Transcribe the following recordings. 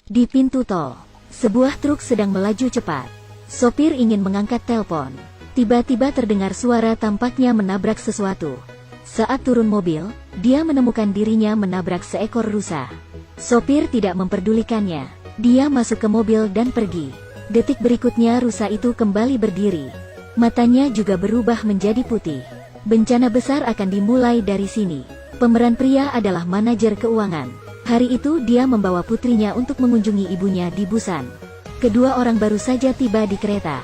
Di pintu tol, sebuah truk sedang melaju cepat. Sopir ingin mengangkat telepon. Tiba-tiba terdengar suara tampaknya menabrak sesuatu. Saat turun mobil, dia menemukan dirinya menabrak seekor rusa. Sopir tidak memperdulikannya. Dia masuk ke mobil dan pergi. Detik berikutnya rusa itu kembali berdiri. Matanya juga berubah menjadi putih. Bencana besar akan dimulai dari sini. Pemeran pria adalah manajer keuangan. Hari itu dia membawa putrinya untuk mengunjungi ibunya di Busan. Kedua orang baru saja tiba di kereta.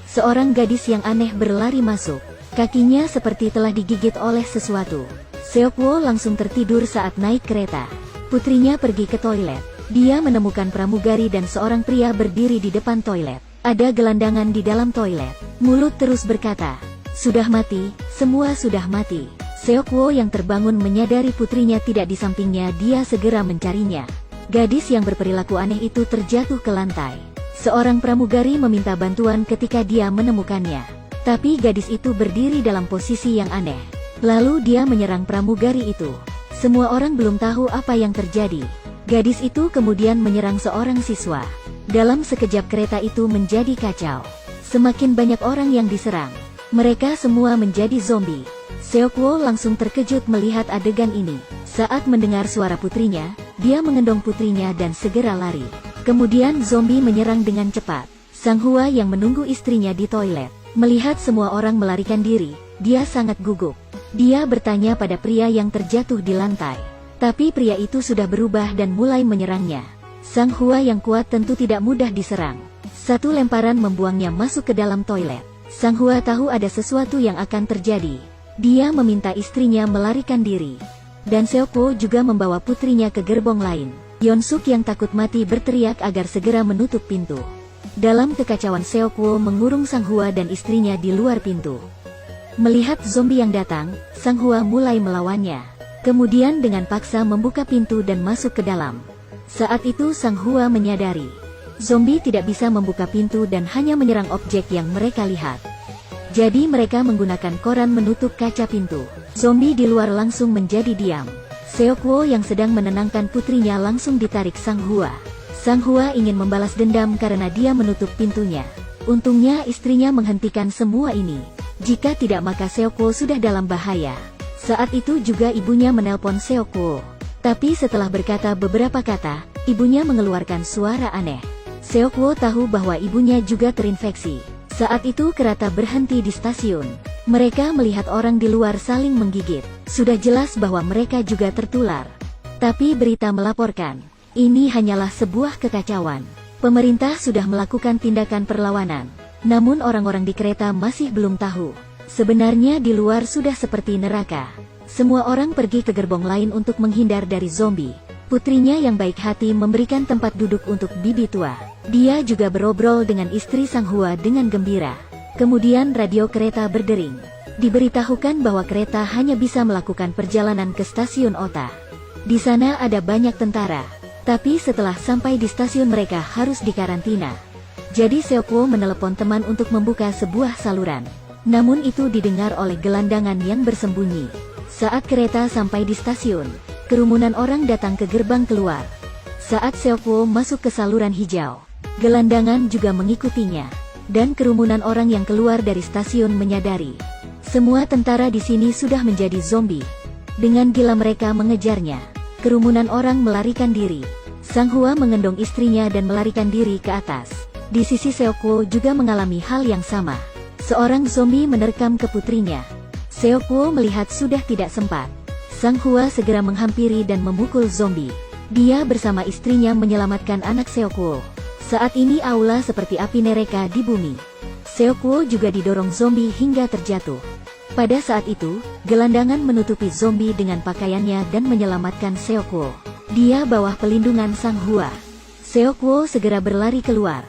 Seorang gadis yang aneh berlari masuk. Kakinya seperti telah digigit oleh sesuatu. Seokwo langsung tertidur saat naik kereta. Putrinya pergi ke toilet. Dia menemukan pramugari dan seorang pria berdiri di depan toilet. Ada gelandangan di dalam toilet. Mulut terus berkata, "Sudah mati, semua sudah mati." Seokwo yang terbangun menyadari putrinya tidak di sampingnya. Dia segera mencarinya. Gadis yang berperilaku aneh itu terjatuh ke lantai. Seorang pramugari meminta bantuan ketika dia menemukannya. Tapi gadis itu berdiri dalam posisi yang aneh. Lalu dia menyerang pramugari itu. Semua orang belum tahu apa yang terjadi. Gadis itu kemudian menyerang seorang siswa. Dalam sekejap kereta itu menjadi kacau. Semakin banyak orang yang diserang. Mereka semua menjadi zombie. Seokwo langsung terkejut melihat adegan ini. Saat mendengar suara putrinya, dia mengendong putrinya dan segera lari. Kemudian zombie menyerang dengan cepat. Sang Hua yang menunggu istrinya di toilet, melihat semua orang melarikan diri, dia sangat gugup. Dia bertanya pada pria yang terjatuh di lantai. Tapi pria itu sudah berubah dan mulai menyerangnya. Sang Hua yang kuat tentu tidak mudah diserang. Satu lemparan membuangnya masuk ke dalam toilet. Sang Hua tahu ada sesuatu yang akan terjadi. Dia meminta istrinya melarikan diri. Dan Seokwo juga membawa putrinya ke gerbong lain. Yeonsuk yang takut mati berteriak agar segera menutup pintu. Dalam kekacauan Seokwo mengurung Sang Hua dan istrinya di luar pintu. Melihat zombie yang datang, Sang Hua mulai melawannya. Kemudian dengan paksa membuka pintu dan masuk ke dalam. Saat itu Sang Hua menyadari, zombie tidak bisa membuka pintu dan hanya menyerang objek yang mereka lihat. Jadi mereka menggunakan koran menutup kaca pintu. Zombie di luar langsung menjadi diam. Seokwo yang sedang menenangkan putrinya langsung ditarik Sang Hua. Sang Hua ingin membalas dendam karena dia menutup pintunya. Untungnya istrinya menghentikan semua ini. Jika tidak maka Seokwo sudah dalam bahaya. Saat itu juga ibunya menelpon Seokwo. Tapi setelah berkata beberapa kata, ibunya mengeluarkan suara aneh. Seokwo tahu bahwa ibunya juga terinfeksi. Saat itu kereta berhenti di stasiun. Mereka melihat orang di luar saling menggigit. Sudah jelas bahwa mereka juga tertular. Tapi berita melaporkan, ini hanyalah sebuah kekacauan. Pemerintah sudah melakukan tindakan perlawanan. Namun orang-orang di kereta masih belum tahu. Sebenarnya di luar sudah seperti neraka. Semua orang pergi ke gerbong lain untuk menghindar dari zombie. Putrinya yang baik hati memberikan tempat duduk untuk bibi tua. Dia juga berobrol dengan istri Sang Hua dengan gembira. Kemudian radio kereta berdering. Diberitahukan bahwa kereta hanya bisa melakukan perjalanan ke stasiun Ota. Di sana ada banyak tentara. Tapi setelah sampai di stasiun mereka harus dikarantina. Jadi Seokwo menelepon teman untuk membuka sebuah saluran. Namun itu didengar oleh gelandangan yang bersembunyi. Saat kereta sampai di stasiun, kerumunan orang datang ke gerbang keluar. Saat Seokwo masuk ke saluran hijau, gelandangan juga mengikutinya. Dan kerumunan orang yang keluar dari stasiun menyadari, semua tentara di sini sudah menjadi zombie. Dengan gila mereka mengejarnya. Kerumunan orang melarikan diri. Sang Hua mengendong istrinya dan melarikan diri ke atas. Di sisi Seokwo juga mengalami hal yang sama. Seorang zombie menerkam ke putrinya. Seokwo melihat sudah tidak sempat. Sang Hua segera menghampiri dan memukul zombie. Dia bersama istrinya menyelamatkan anak Seokwo. Saat ini aula seperti api neraka di bumi. Seokwo juga didorong zombie hingga terjatuh. Pada saat itu, gelandangan menutupi zombie dengan pakaiannya dan menyelamatkan Seokwo. Dia bawah pelindungan Sang Hua. Seokwo segera berlari keluar.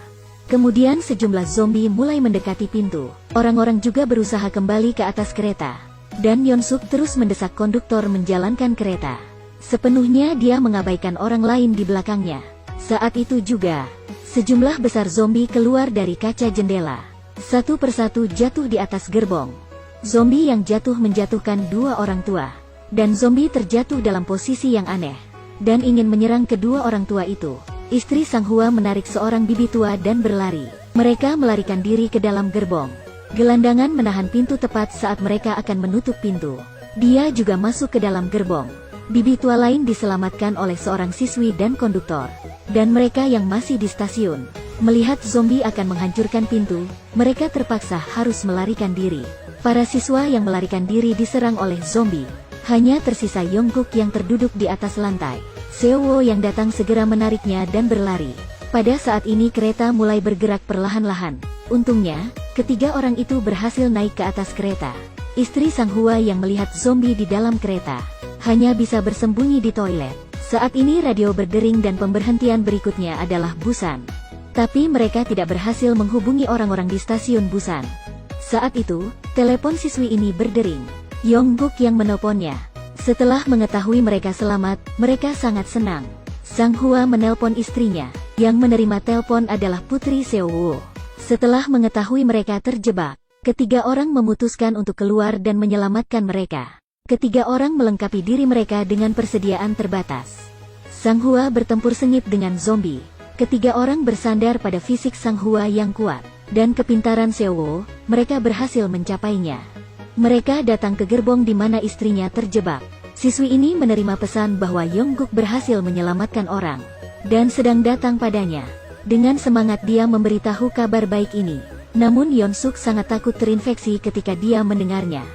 Kemudian sejumlah zombie mulai mendekati pintu. Orang-orang juga berusaha kembali ke atas kereta. Dan Yeonsuk terus mendesak konduktor menjalankan kereta. Sepenuhnya dia mengabaikan orang lain di belakangnya. Saat itu juga, sejumlah besar zombie keluar dari kaca jendela. Satu persatu jatuh di atas gerbong. Zombie yang jatuh menjatuhkan dua orang tua. Dan zombie terjatuh dalam posisi yang aneh. Dan ingin menyerang kedua orang tua itu. Istri Sang Hua menarik seorang bibi tua dan berlari. Mereka melarikan diri ke dalam gerbong. Gelandangan menahan pintu tepat saat mereka akan menutup pintu. Dia juga masuk ke dalam gerbong. Bibi tua lain diselamatkan oleh seorang siswi dan konduktor. Dan mereka yang masih di stasiun, melihat zombie akan menghancurkan pintu, mereka terpaksa harus melarikan diri. Para siswa yang melarikan diri diserang oleh zombie. Hanya tersisa Yongguk yang terduduk di atas lantai. Seowo yang datang segera menariknya dan berlari. Pada saat ini kereta mulai bergerak perlahan-lahan. Untungnya, ketiga orang itu berhasil naik ke atas kereta. Istri Sang Hua yang melihat zombie di dalam kereta hanya bisa bersembunyi di toilet. Saat ini radio berdering dan pemberhentian berikutnya adalah Busan. Tapi mereka tidak berhasil menghubungi orang-orang di stasiun Busan. Saat itu, telepon siswi ini berdering. Yongguk yang menelponnya. Setelah mengetahui mereka selamat, mereka sangat senang. Sang Hua menelpon istrinya. Yang menerima telepon adalah Putri Seowo. Setelah mengetahui mereka terjebak, ketiga orang memutuskan untuk keluar dan menyelamatkan mereka. Ketiga orang melengkapi diri mereka dengan persediaan terbatas. Sang Hua bertempur sengit dengan zombie. Ketiga orang bersandar pada fisik Sang Hua yang kuat. Dan kepintaran Seowo, mereka berhasil mencapainya. Mereka datang ke gerbong di mana istrinya terjebak. Siswi ini menerima pesan bahwa Yongguk berhasil menyelamatkan orang. Dan sedang datang padanya. Dengan semangat dia memberitahu kabar baik ini. Namun Yonsuk sangat takut terinfeksi ketika dia mendengarnya.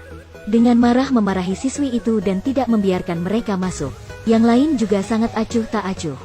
Dengan marah memarahi siswi itu dan tidak membiarkan mereka masuk. Yang lain juga sangat acuh tak acuh.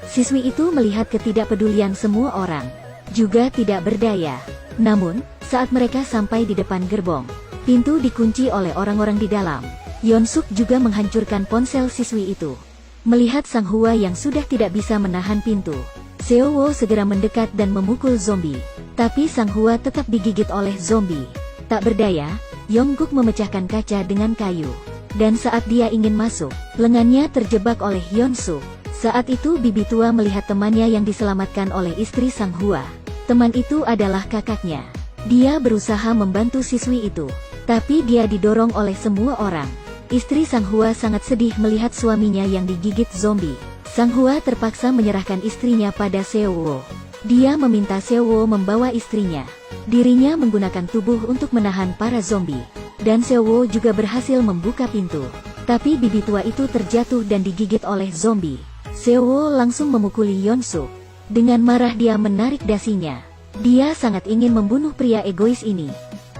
Siswi itu melihat ketidakpedulian semua orang. Juga tidak berdaya. Namun, saat mereka sampai di depan gerbong, pintu dikunci oleh orang-orang di dalam. Yonsuk juga menghancurkan ponsel siswi itu. Melihat Sang Hua yang sudah tidak bisa menahan pintu, Seowo segera mendekat dan memukul zombie. Tapi Sang Hua tetap digigit oleh zombie. Tak berdaya, Yongguk memecahkan kaca dengan kayu. Dan saat dia ingin masuk, lengannya terjebak oleh Yonsuk. Saat itu bibi tua melihat temannya yang diselamatkan oleh istri Sang Hua. Teman itu adalah kakaknya. Dia berusaha membantu siswi itu. Tapi dia didorong oleh semua orang. Istri Sang Hua sangat sedih melihat suaminya yang digigit zombie. Sang Hua terpaksa menyerahkan istrinya pada Seowo. Dia meminta Seowo membawa istrinya. Dirinya menggunakan tubuh untuk menahan para zombie. Dan Seowo juga berhasil membuka pintu. Tapi bibi tua itu terjatuh dan digigit oleh zombie. Seowo langsung memukuli Yonsuk. Dengan marah dia menarik dasinya. Dia sangat ingin membunuh pria egois ini.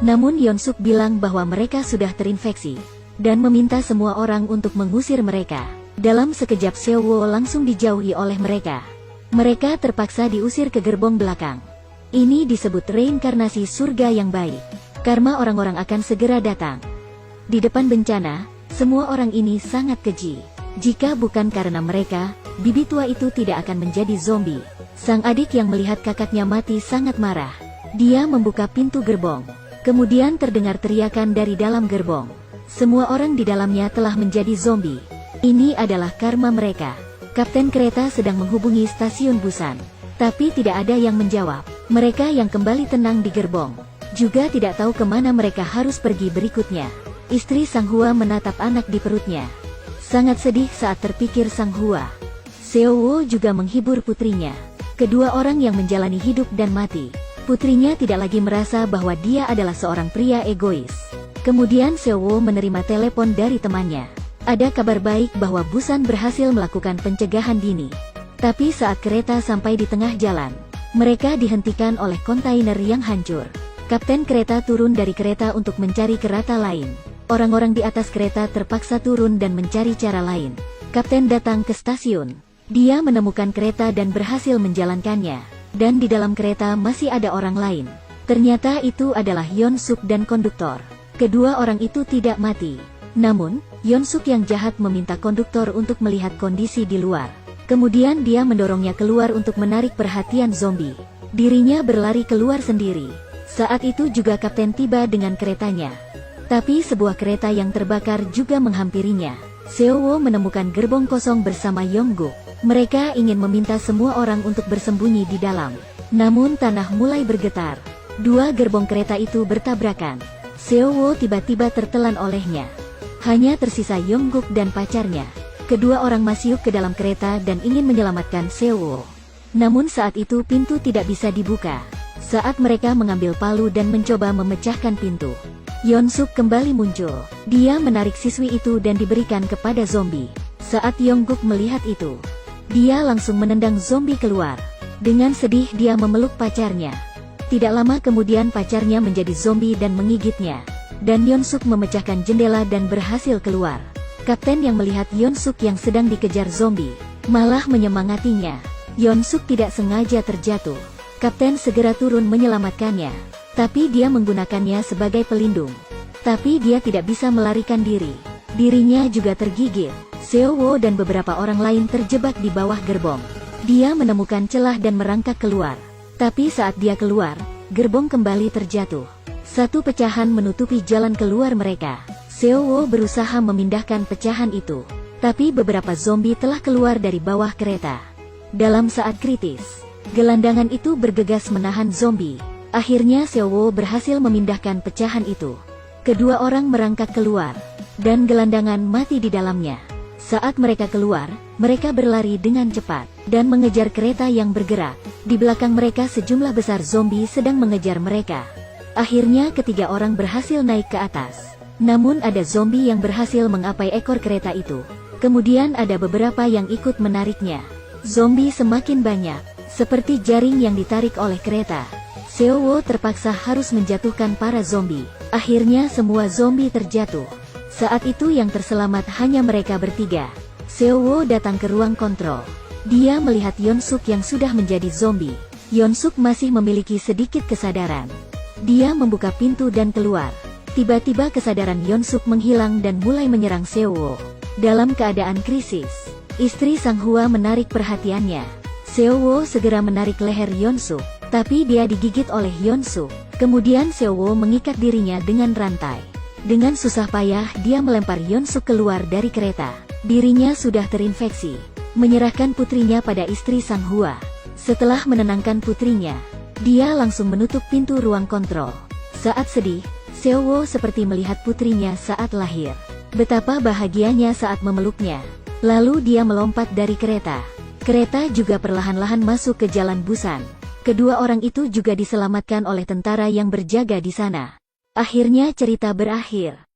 Namun Yonsuk bilang bahwa mereka sudah terinfeksi. Dan meminta semua orang untuk mengusir mereka. Dalam sekejap Seowo langsung dijauhi oleh mereka. Mereka terpaksa diusir ke gerbong belakang. Ini disebut reinkarnasi surga yang baik. Karma orang-orang akan segera datang. Di depan bencana, semua orang ini sangat keji. Jika bukan karena mereka, bibi tua itu tidak akan menjadi zombie. Sang adik yang melihat kakaknya mati sangat marah. Dia membuka pintu gerbong. Kemudian terdengar teriakan dari dalam gerbong. Semua orang di dalamnya telah menjadi zombie. Ini adalah karma mereka. Kapten kereta sedang menghubungi stasiun Busan. Tapi tidak ada yang menjawab. Mereka yang kembali tenang di gerbong juga tidak tahu kemana mereka harus pergi berikutnya. Istri Sang Hua menatap anak di perutnya. Sangat sedih saat terpikir Sang Hua. Seowo juga menghibur putrinya. Kedua orang yang menjalani hidup dan mati. Putrinya tidak lagi merasa bahwa dia adalah seorang pria egois. Kemudian Seowo menerima telepon dari temannya. Ada kabar baik bahwa Busan berhasil melakukan pencegahan dini. Tapi saat kereta sampai di tengah jalan, mereka dihentikan oleh kontainer yang hancur. Kapten kereta turun dari kereta untuk mencari kereta lain. Orang-orang di atas kereta terpaksa turun dan mencari cara lain. Kapten datang ke stasiun. Dia menemukan kereta dan berhasil menjalankannya. Dan di dalam kereta masih ada orang lain. Ternyata itu adalah Yonsuk dan konduktor. Kedua orang itu tidak mati. Namun, Yonsuk yang jahat meminta konduktor untuk melihat kondisi di luar. Kemudian dia mendorongnya keluar untuk menarik perhatian zombie. Dirinya berlari keluar sendiri. Saat itu juga kapten tiba dengan keretanya. Tapi sebuah kereta yang terbakar juga menghampirinya. Seowo menemukan gerbong kosong bersama Yongguk. Mereka ingin meminta semua orang untuk bersembunyi di dalam. Namun tanah mulai bergetar. Dua gerbong kereta itu bertabrakan. Seowo tiba-tiba tertelan olehnya. Hanya tersisa Yongguk dan pacarnya. Kedua orang masuk ke dalam kereta dan ingin menyelamatkan Seowo. Namun saat itu pintu tidak bisa dibuka. Saat mereka mengambil palu dan mencoba memecahkan pintu, Yeon-suk kembali muncul. Dia menarik siswi itu dan diberikan kepada zombie. Saat Yongguk melihat itu, dia langsung menendang zombie keluar. Dengan sedih dia memeluk pacarnya. Tidak lama kemudian pacarnya menjadi zombie dan menggigitnya. Dan Yeon-suk memecahkan jendela dan berhasil keluar. Kapten yang melihat Yeon-suk yang sedang dikejar zombie, malah menyemangatinya. Yeon-suk tidak sengaja terjatuh. Kapten segera turun menyelamatkannya. Tapi dia menggunakannya sebagai pelindung. Tapi dia tidak bisa melarikan diri. Dirinya juga tergigit. Seo-woo dan beberapa orang lain terjebak di bawah gerbong. Dia menemukan celah dan merangkak keluar. Tapi saat dia keluar, gerbong kembali terjatuh. Satu pecahan menutupi jalan keluar mereka. Seo-woo berusaha memindahkan pecahan itu. Tapi beberapa zombie telah keluar dari bawah kereta. Dalam saat kritis, gelandangan itu bergegas menahan zombie. Akhirnya Seo-woo berhasil memindahkan pecahan itu. Kedua orang merangkak keluar, dan gelandangan mati di dalamnya. Saat mereka keluar, mereka berlari dengan cepat, dan mengejar kereta yang bergerak. Di belakang mereka sejumlah besar zombie sedang mengejar mereka. Akhirnya ketiga orang berhasil naik ke atas. Namun ada zombie yang berhasil mengapai ekor kereta itu. Kemudian ada beberapa yang ikut menariknya. Zombie semakin banyak, seperti jaring yang ditarik oleh kereta. Seo-woo terpaksa harus menjatuhkan para zombie. Akhirnya semua zombie terjatuh. Saat itu yang terselamat hanya mereka bertiga. Seo-woo datang ke ruang kontrol. Dia melihat Yeon-suk yang sudah menjadi zombie. Yeon-suk masih memiliki sedikit kesadaran. Dia membuka pintu dan keluar. Tiba-tiba kesadaran Yeon-suk menghilang dan mulai menyerang Seo-woo. Dalam keadaan krisis, istri Sang Hua menarik perhatiannya. Seo-woo segera menarik leher Yeon-suk, tapi dia digigit oleh Yeon-suk. Kemudian Seo-woo mengikat dirinya dengan rantai. Dengan susah payah dia melempar Yeon-suk keluar dari kereta. Dirinya sudah terinfeksi. Menyerahkan putrinya pada istri Sang Hua. Setelah menenangkan putrinya, dia langsung menutup pintu ruang kontrol. Saat sedih, Seo-woo seperti melihat putrinya saat lahir. Betapa bahagianya saat memeluknya. Lalu dia melompat dari kereta. Kereta juga perlahan-lahan masuk ke Jalan Busan. Kedua orang itu juga diselamatkan oleh tentara yang berjaga di sana. Akhirnya cerita berakhir.